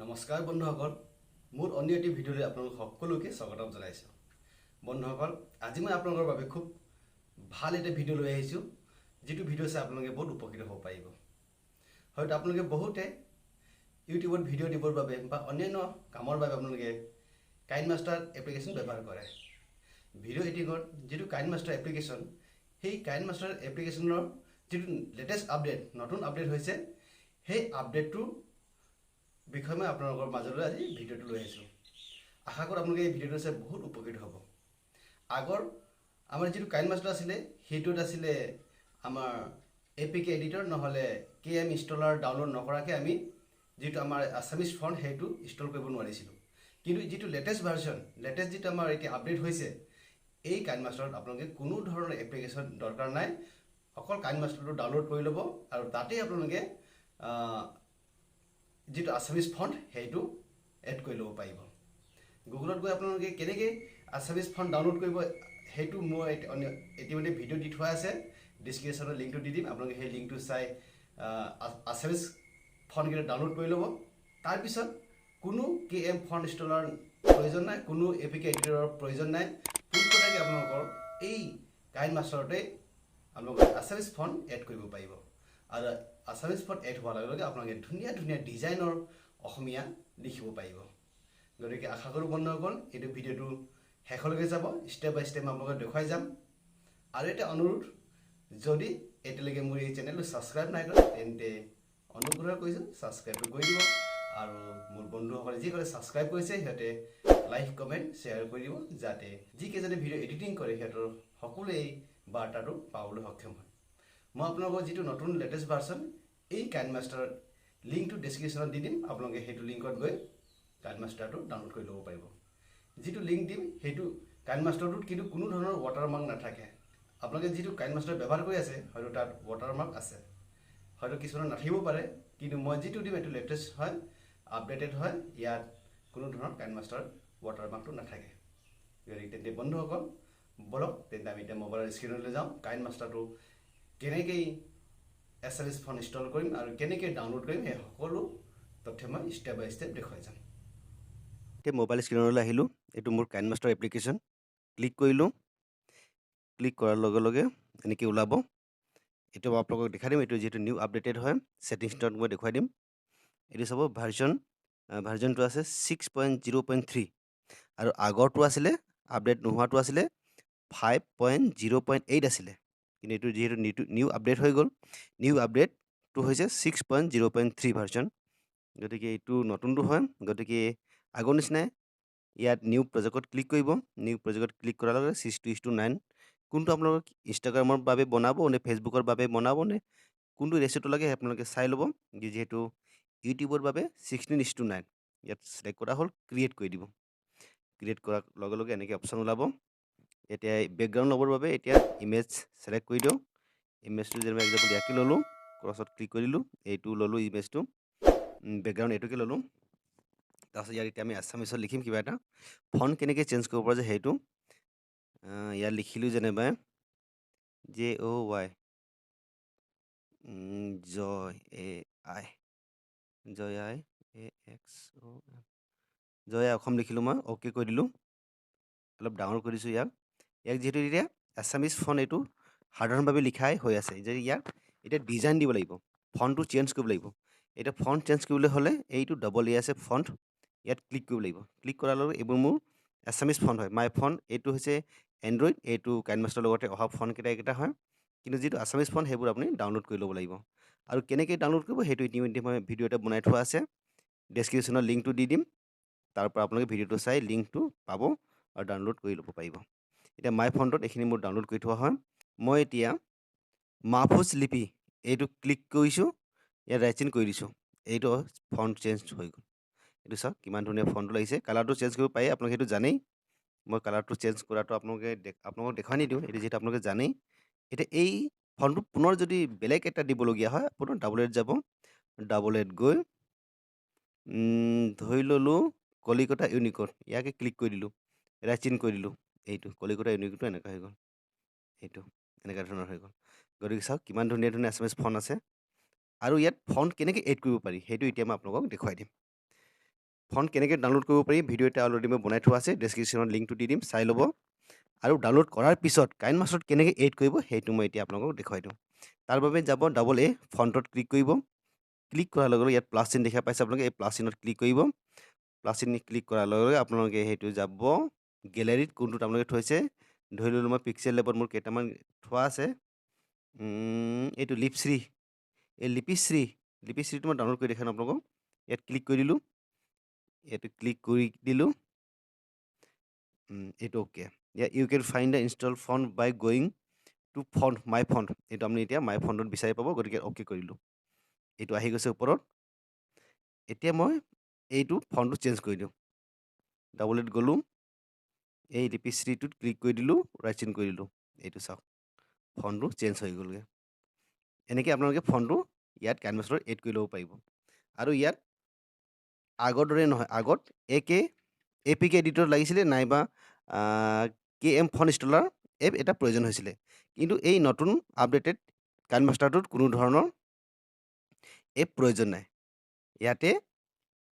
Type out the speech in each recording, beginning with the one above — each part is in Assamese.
নমস্কাৰ বন্ধুসকল, মোৰ অন্য এটি ভিডিঅ'লৈ আপোনালোক সকলোকে স্বাগতম জনাইছোঁ। বন্ধুসকল, আজি মই আপোনালোকৰ বাবে খুব ভাল এটা ভিডিঅ' লৈ আহিছোঁ, যিটো ভিডিঅ' চাই আপোনালোকে বহুত উপকৃত হ'ব পাৰিব। হয়তো আপোনালোকে বহুতে ইউটিউবত ভিডিঅ' দিবৰ বাবে বা অন্যান্য কামৰ বাবে আপোনালোকে কাইনমাষ্টাৰ এপ্লিকেশ্যন ব্যৱহাৰ কৰে। ভিডিঅ' এডিটিঙৰ যিটো কাইনমাষ্টাৰ এপ্লিকেশ্যন, সেই কাইনমাষ্টাৰ এপ্লিকেশ্যনৰ যিটো লেটেষ্ট আপডেট, নতুন আপডেট হৈছে, সেই আপডেটটো বিষয়ে মই আপোনালোকৰ মাজলৈ আজি ভিডিঅ'টো লৈ আহিছোঁ। আশা কৰোঁ আপোনালোকে এই ভিডিঅ'টো চাই বহুত উপকৃত হ'ব। আগৰ আমাৰ যিটো কাইনমাষ্টাৰ আছিলে, সেইটোত আছিলে আমাৰ APK এডিটৰ নহ'লে KM ইনষ্টলাৰ ডাউনলোড নকৰাকৈ আমি যিটো আমাৰ আছামিজ ফণ্ট সেইটো ইনষ্টল কৰিব নোৱাৰিছিলোঁ। কিন্তু যিটো লেটেষ্ট ভাৰ্জন, লেটেষ্ট যিটো আমাৰ এতিয়া আপডেট হৈছে, এই কাইনমাষ্টাৰত আপোনালোকে কোনো ধৰণৰ এপ্লিকেশ্যন দৰকাৰ নাই। অকল কাইনমাষ্টাৰটো ডাউনলোড কৰি ল'ব আৰু তাতেই আপোনালোকে যিটো আছামিজ ফণ্ট সেইটো এড কৰি ল'ব পাৰিব। গুগলত গৈ আপোনালোকে কেনেকৈ আছামিজ ফণ্ট ডাউনলোড কৰিব, সেইটো মই ইতিমধ্যে ভিডিঅ' দি থোৱা আছে। ডিছক্ৰিপশ্যনৰ লিংকটো দি দিম, আপোনালোকে সেই লিংকটো চাই আছামিজ ফণ্টকেইটা ডাউনলোড কৰি ল'ব। তাৰপিছত কোনো KM ফণ্ট ইনষ্টলাৰ প্ৰয়োজন নাই, কোনো APK এডিটৰৰ প্ৰয়োজন নাই। পোনপটীয়াকৈ আপোনালোকৰ এই কাইনমাষ্টাৰতে আপোনালোকে আছামিজ ফণ্ট এড কৰিব পাৰিব। আৰু আছামিজ ফণ্ট এড হোৱাৰ লগে লগে আপোনালোকে ধুনীয়া ধুনীয়া ডিজাইনৰ অসমীয়া লিখিব পাৰিব। গতিকে আশা কৰোঁ বন্ধুসকল, এইটো ভিডিঅ'টো শেষলৈকে যাব, ষ্টেপ বাই ষ্টেপ আপোনালোকে দেখুৱাই যাম। আৰু এটা অনুৰোধ, যদি এতিয়ালৈকে মোৰ এই চেনেলটো ছাবস্ক্ৰাইব নাই কৰা, তেন্তে অনুগ্ৰহ কৰিছোঁ ছাবস্ক্ৰাইবটো কৰি দিব। আৰু মোৰ বন্ধুসকলে যিসকলে ছাবস্ক্ৰাইব কৰিছে, সিহঁতে লাইক কমেণ্ট শ্বেয়াৰ কৰি দিব, যাতে যিকেইজনে ভিডিঅ' এডিটিং কৰে সিহঁতৰ সকলোৱে এই বাৰ্তাটো পাবলৈ সক্ষম হয়। মই আপোনালোকৰ যিটো নতুন লেটেষ্ট ভাৰ্চন, এই কাইনমাষ্টাৰৰ লিংকটো ডিছক্ৰিপশ্যনত দি দিম। আপোনালোকে সেইটো লিংকত গৈ কাইনমাষ্টাৰটো ডাউনলোড কৰি ল'ব পাৰিব। যিটো লিংক দিম, সেইটো কাইনমাষ্টাৰটোত কিন্তু কোনো ধৰণৰ ৱাটাৰমাৰ্ক নাথাকে। আপোনালোকে যিটো কাইনমাষ্টাৰ ব্যৱহাৰ কৰি আছে, হয়তো তাত ৱাটাৰমাৰ্ক আছে, হয়তো কিছুমানৰ নাথাকিব পাৰে। কিন্তু মই যিটো দিম এইটো লেটেষ্ট হয়, আপডেটেড হয়। ইয়াত কোনো ধৰণৰ কাইনমাষ্টাৰ ৱাটাৰমাৰ্কটো নাথাকে। গতিকে তেন্তে বন্ধুসকল, বলক তেন্তে আমি এতিয়া মোবাইলৰ স্ক্ৰীণলৈ যাওঁ। কাইনমাষ্টাৰটো কেনেকৈ আছামিজ ফণ্ট ইনষ্টল কৰিম আৰু কেনেকৈ ডাউনলোড কৰিম, সেই সকলো তথ্য মই ষ্টেপ বাই ষ্টেপ দেখুৱাই যাম। এতিয়া মোবাইল স্ক্ৰীণলৈ আহিলোঁ। এইটো মোৰ কাইনমাষ্টাৰ এপ্লিকেশ্যন। ক্লিক কৰিলোঁ। ক্লিক কৰাৰ লগে লগে এনেকৈ ওলাব। এইটো আপোনালোকক দেখাই দিম। এইটো যিহেতু নিউ আপডেটেড হয়, ছেটিংছত মই দেখুৱাই দিম। এইটো চাব, ভাৰ্জনটো আছে 6.0.3 আৰু আগৰটো আছিলে, আপডেট নোহোৱাটো আছিলে 5.0.8 আছিলে। কিন্তু এইটো যিহেতু নিউ আপডেট হৈ গ'ল, নিউ আপডেটটো হৈছে 6.0.3 ভাৰ্জন। গতিকে এইটো নতুনটো হয়। গতিকে আগৰ নিচিনাই ইয়াত নিউ প্ৰজেক্টত ক্লিক কৰিব। নিউ প্ৰজেক্টত ক্লিক কৰাৰ লগে 6:9 কোনটো আপোনালোকক ইনষ্টাগ্ৰামৰ বাবে বনাব নে ফেচবুকৰ বাবে বনাব নে কোনটো ৰেচিঅ'টো লাগে আপোনালোকে চাই ল'ব। যিহেতু ইউটিউবৰ বাবে 16:9 ইয়াত ছিলেক্ট কৰা হ'ল, ক্ৰিয়েট কৰি দিব। ক্ৰিয়েট কৰাৰ লগে লগে এনেকৈ অপশ্যন ওলাব। এতিয়া বেকগ্ৰাউণ্ড ল'বৰ বাবে এতিয়া ইমেজ ছিলেক্ট কৰি দিওঁ। ইমেজটো যেনিবা এক্সাম্পল ইয়াকে ল'লোঁ, ক্ৰছত ক্লিক কৰি দিলোঁ, এইটো ল'লোঁ ইমেজটো, বেকগ্ৰাউণ্ড এইটোকে ল'লোঁ। তাৰপিছত ইয়াত এতিয়া আমি আছামিছত লিখিম কিবা এটা। ফণ্ট কেনেকৈ চেঞ্জ কৰিব পৰা যায় সেইটো ইয়াত লিখিলোঁ, যেনিবা JOY জয় অসম লিখিলোঁ মই, অ'কে কৰি দিলোঁ। অলপ ডাঙৰ কৰি দিছোঁ ইয়াক যিহেতু এতিয়া আছামিজ ফণ্ট এইটো সাধাৰণভাৱে লিখাই হৈ আছে। যে ইয়াক এতিয়া ডিজাইন দিব লাগিব, ফণ্টটো চেঞ্জ কৰিব লাগিব। এতিয়া ফণ্ট চেঞ্জ কৰিবলৈ হ'লে এইটো ডবল আছে ফণ্ট, ইয়াত ক্লিক কৰিব লাগিব। ক্লিক কৰাৰ লগে এইবোৰ মোৰ আছামিজ ফণ্ট হয়। মাই ফণ্ট এইটো হৈছে এণ্ড্ৰইড, এইটো কাইনমাষ্টাৰৰ লগতে অহা ফণ্টকেইটা এইকেইটা হয়। কিন্তু যিটো আছামিজ ফণ্ট সেইবোৰ আপুনি ডাউনলোড কৰি ল'ব লাগিব। আৰু কেনেকৈ ডাউনলোড কৰিব সেইটো ইতিমধ্যে মই ভিডিঅ' এটা বনাই থোৱা আছে, ডেছক্ৰিপশ্যনৰ লিংকটো দি দিম। তাৰ পৰা আপোনালোকে ভিডিঅ'টো চাই লিংকটো পাব আৰু ডাউনলোড কৰি ল'ব পাৰিব। এতিয়া মাই ফণ্টত এইখিনি মোৰ ডাউনলোড কৰি থোৱা হয়। মই এতিয়া মাহফুজ লিপি এইটো ক্লিক কৰিছোঁ, ইয়াত ৰাইট চিন কৰি দিছোঁ। এইটো ফণ্ট চেঞ্জ হৈ গ'ল। এইটো চাওক কিমান ধুনীয়া ফণ্টটো লাগিছে। কালাৰটো চেঞ্জ কৰিব পাৰি, আপোনালোকে সেইটো জানেই। মই কালাৰটো চেঞ্জ কৰাটো আপোনালোকক দেখুৱাই নিদিওঁ, এইটো যিহেতু আপোনালোকে জানেই। এতিয়া এই ফণ্টটো পুনৰ যদি বেলেগ এটা দিবলগীয়া হয়, আপোনাৰ ডাবল এড যাব। ডাবল এড গৈ ধৰি ল'লোঁ কলিকতা ইউনিকোড, ইয়াকে ক্লিক কৰি দিলোঁ, ৰাইট চিন কৰি দিলোঁ। এইটো কলিকতা ইউনিকোডটো এনেকুৱা হৈ গ'ল, এইটো এনেকুৱা ধৰণৰ হৈ গ'ল। গতিকে চাওক কিমান ধুনীয়া ধুনীয়া আছামিজ ফণ্ট আছে। আৰু ইয়াত ফণ্ট কেনেকৈ এড কৰিব পাৰি সেইটো এতিয়া মই আপোনালোকক দেখুৱাই দিম। ফন্ট কেনেকৈ ডাউনলোড কৰিব পাৰি ভিডিঅ' এটা অলৰেডি মই বনাই থোৱা আছে ডেছক্ৰিপশ্যনত লিংকটো দি দিম চাই ল'ব আৰু ডাউনলোড কৰাৰ পিছত কাইনমাষ্টাৰত কেনেকৈ এড কৰিব সেইটো মই এতিয়া আপোনালোকক দেখুৱাই দিওঁ তাৰ বাবে যাব ডাবল এ ফণ্টত ক্লিক কৰিব ক্লিক কৰাৰ লগে লগে ইয়াত প্লাছ চিন দেখা পাইছে আপোনালোকে এই প্লাছ চিনত ক্লিক কৰিব প্লাছ চিন ক্লিক কৰাৰ লগে লগে আপোনালোকে সেইটো যাব গেলেৰীত কোনটোত আপোনালোকে থৈছে ধৰি ল'লোঁ মই পিক্সেল লেবত মোৰ কেইটামান থোৱা আছে এইটো লিপশ্ৰী এই লিপিশ্ৰীটো মই ডাউনলোড কৰি দেখাম আপোনালোকক ইয়াত ক্লিক কৰি দিলোঁ এইটো ক্লিক কৰি দিলোঁ এইটো okay you can find the install font by going to font my font এইটো আপুনি এতিয়া মাই ফণ্টত বিচাৰি পাব গতিকে অ'কে কৰিলোঁ এইটো আহি গৈছে ওপৰত এতিয়া মই এইটো ফণ্টটো চেঞ্জ কৰি দিওঁ ডাবল এড গ'লোঁ এই লিপিশ্ৰীটোত ক্লিক কৰি দিলোঁ ৰাইট চিন কৰি দিলোঁ এইটো চাওক ফণ্টটো চেঞ্জ হৈ গ'লগৈ এনেকৈ আপোনালোকে ফণ্টটো ইয়াত কেনভাছত এড কৰি ল'ব পাৰিব আৰু ইয়াত আগৰ দৰে নহয় আগত APK এডিটৰ লাগিছিলে নাইবা KM ফণ্ট ইনষ্টলাৰ এপ এটা প্ৰয়োজন হৈছিলে কিন্তু এই নতুন আপডেটেড কাইনমাষ্টাৰটোত কোনো ধৰণৰ এপ প্ৰয়োজন নাই ইয়াতে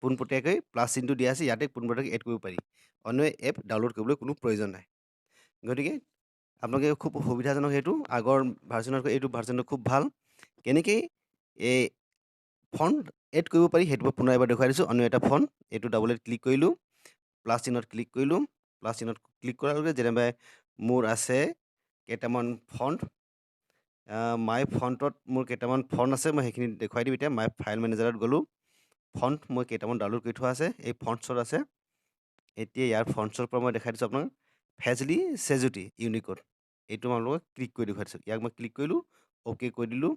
পোনপটীয়াকৈ প্লাছ চিনটো দিয়া আছে ইয়াতে পোনপটীয়াকৈ এড কৰিব পাৰি অন্য এপ ডাউনলোড কৰিবলৈ কোনো প্ৰয়োজন নাই গতিকে আপোনালোকে খুব সুবিধাজনক সেইটো আগৰ ভাৰ্জনতকৈ এইটো ভাৰ্জনটো খুব ভাল কেনেকৈ এই ফণ্ট এড কৰিব পাৰি সেইটো মই পুনৰ এবাৰ দেখুৱাই দিছোঁ অন্য এটা ফণ্ট এইটো ডাবল এড ক্লিক কৰিলোঁ প্লাছ চিনত ক্লিক কৰিলোঁ প্লাছ চিনত ক্লিক কৰাৰ লগে যেনেবা মোৰ আছে কেইটামান ফণ্ট মাই ফণ্টত মোৰ কেইটামান ফণ্ট আছে মই সেইখিনি দেখুৱাই দিম এতিয়া মাই ফাইল মেনেজাৰত গ'লোঁ ফণ্ট মই কেইটামান ডাউনলোড কৰি থোৱা আছে এই ফণ্টছত আছে এতিয়া ইয়াৰ ফণ্টছৰ পৰা মই দেখাই দিছোঁ আপোনাক ফেজলি চেজুটি ইউনিক'ড এইটো মই আপোনালোকক ক্লিক কৰি দেখুৱাই দিছোঁ ইয়াক মই ক্লিক কৰিলোঁ অ'কে কৰি দিলোঁ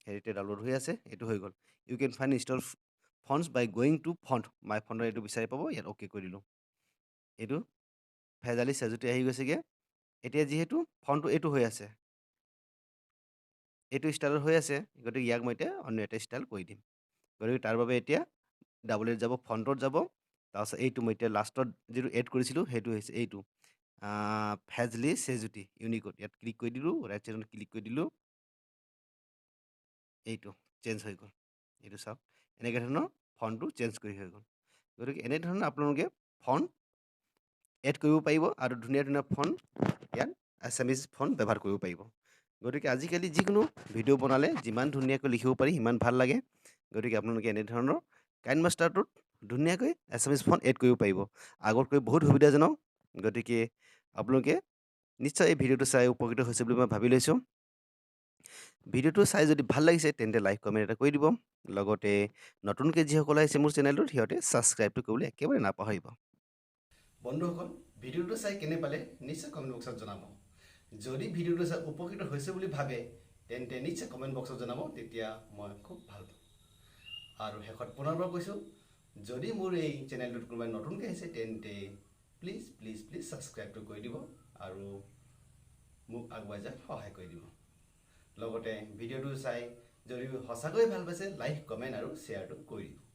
এতিয়া ডাউনলোড হৈ আছে এইটো হৈ গ'ল you can find install fonts by going to font my ফণ্টৰ এইটো বিচাৰি পাব ইয়াত অ'কে কৰি দিলোঁ এইটো ফেজালি চেজুটি আহি গৈছেগৈ এতিয়া যিহেতু ফণ্টটো এইটো হৈ আছে এইটো ষ্টাইলত হৈ আছে গতিকে ইয়াক মই এতিয়া অন্য এটা ষ্টাইল কৰি দিম গতিকে তাৰ বাবে এতিয়া ডাবল এড যাব ফণ্টত যাব তাৰপাছত এইটো মই এতিয়া লাষ্টত যিটো এড কৰিছিলোঁ সেইটো হৈছে এইটো ফেজলি চেজুটি ইউনিক'ড ইয়াত ক্লিক কৰি দিলোঁ ৰাইট চাইডত ক্লিক কৰি দিলোঁ এইটো চেঞ্জ হৈ গ'ল এইটো চাওক এনেকৈ ধৰণৰ ফণ্টটো চেঞ্জ কৰি হৈ গ'ল গতিকে এনেধৰণৰ আপোনালোকে ফণ্ট এড কৰিব পাৰিব আৰু ধুনীয়া ধুনীয়া ফণ্ট ইয়াত আছামিজ ফণ্ট ব্যৱহাৰ কৰিব পাৰিব গতিকে আজিকালি যিকোনো ভিডিঅ' বনালে যিমান ধুনীয়াকৈ লিখিব পাৰি সিমান ভাল লাগে গতিকে আপোনালোকে এনেধৰণৰ কাইনমাষ্টাৰটোত ধুনীয়াকৈ আছামিজ ফণ্ট এড কৰিব পাৰিব আগতকৈ বহুত সুবিধাজনক গতিকে আপোনালোকে নিশ্চয় এই ভিডিঅ'টো চাই উপকৃত হৈছে বুলি মই ভাবি লৈছোঁ ভিডিঅ'টো চাই যদি ভাল লাগিছে তেন্তে লাইক কমেণ্ট এটা কৰি দিব লগতে নতুনকৈ যিসকল আহিছে মোৰ চেনেলটোত সিহঁতে ছাবস্ক্ৰাইবটো কৰিবলৈ একেবাৰে নাপাহৰিব বন্ধুসকল ভিডিঅ'টো চাই কেনে পালে নিশ্চয় কমেণ্ট বক্সত জনাব যদি ভিডিঅ'টো চাই উপকৃত হৈছে বুলি ভাবে তেন্তে নিশ্চয় কমেণ্ট বক্সত জনাব তেতিয়া মই খুব ভাল পাম আৰু শেষত পুনৰবাৰ কৈছোঁ যদি মোৰ এই চেনেলটোত কোনোবাই নতুনকৈ আহিছে তেন্তে প্লিজ প্লিজ প্লিজ ছাবস্ক্ৰাইবটো কৰি দিব আৰু মোক আগুৱাই যাই সহায় কৰি দিব লগতে ভিডিঅ'টো চাই যদি সঁচাকৈয়ে ভাল পাইছে লাইক কমেণ্ট আৰু শ্বেয়াৰটো কৰি দিব